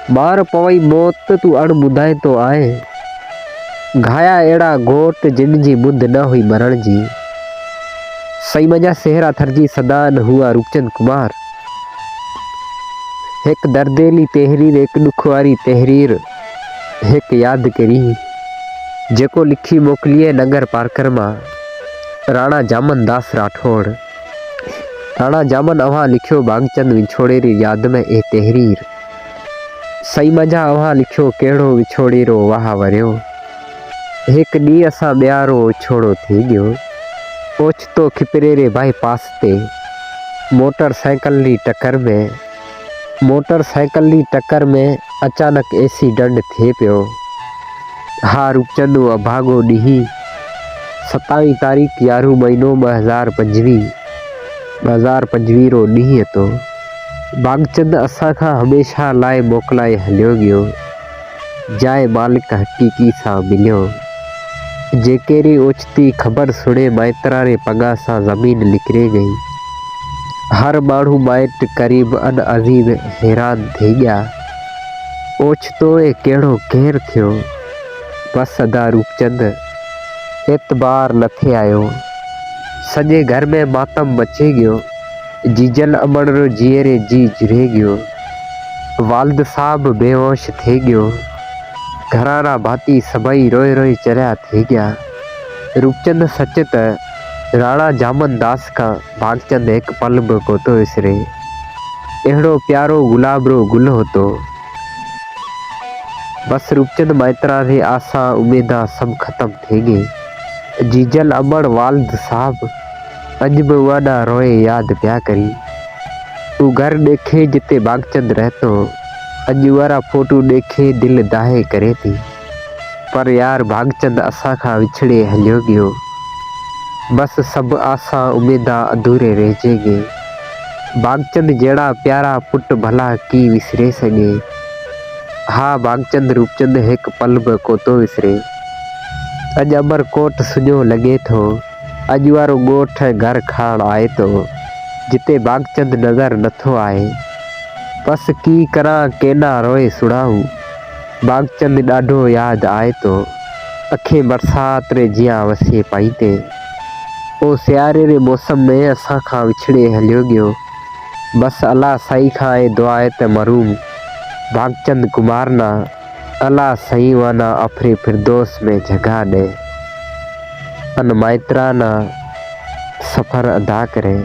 मार पवई मौत तू अण ॿुधाए तो आए। घाया अहिड़ा घोट जिन जी बुध न हुई मरण जी। सही मजा सेहरा थरजी सदान हुआ रूपचंद कुमार। एक दर्देली तहरीर एक दुखवारी तहरीर एक याद करी जेको लिखी मोकलिए नगर पार्कर मां राणा जामन दास राठौड़। राणा जामन अव्हां लिखियो भागचंद विछोड़े री याद में ए तहरीर। सही मजा अव्हां लिखियो केड़ो विछोड़ी रो वाह वरियो। एक डी असा ब्यारो छोड़ो थी गयो। ओछतो खिपरे रे भाई पास ते मोटरसाइकिल री टक्कर में अचानक एक्सीडेंट थे पियो। हा रूपचंद अभागो ॾींहुं 27 तारीख़ 11 महीनो 2025 रो ॾींहुं तो भागचंद असा खां हमेशा लाए मोकलाए हलियो गयो। जाए मालिक हकीकी सा मिलियो। जेकेरी ओचती खबर सुने माइतरा रे पगा सा जमीन निकिरे गई। हर माण्हू माइट करीब अन अजीब हैरान थी गया। ओचतो ए केड़ो केर थियो। बस अदा रूपचंद एतबार न थे आयो। सजे घर में मातम मचे गयो। जीजल अमण रो जीअरे जी जुरे गयो। वालिद साहब बेहोश थे गयो। घरारा भाती सभई रोए रोए चरिया थी गया। रूपचंद सच त राणा जामन दास का भागचंद एक पल भी कोतो विसरे। एड़ो प्यारो गुलाब रो गुल होतो। बस रूपचंद माइतरा रे आशा उम्मीदा सब खत्म थे गई। जीजल अमर वालिद साहब अज भी वाडा रोए याद प्या करी। तू घर देखे जिते भागचंद रहतो। अज वारा फोटो देखे दिल दाहे करे थी। पर यार भागचंद असा खा विछड़े हलियो गयो। बस सब आशा उम्मीदा अधूरे रह गए। भागचंद जेड़ा प्यारा पुट भला की विसरे सके। हाँ भागचंद रूपचंद एक पल भी कोतो विसरे। अज अमरकोट सुजो लगे थो। अज वारो गोठ घर खान आए तो जिते भागचंद नजर नथो आए। बस की करा केना रोए सुनाऊं। भागचंद ॾाढो याद आए तो। अखे बरसात रे जिया वसे पाई ते। ओ सियारे रे मौसम में असा खा विछड़े हलियो गयो। बस अल्लाह सही खाए दुआए ते मरूम भागचंद कुमार ना अल्लाह सही वाना अफरे फिरदौस में जगह दे। अन माइत्रा ना सफर अदा करे।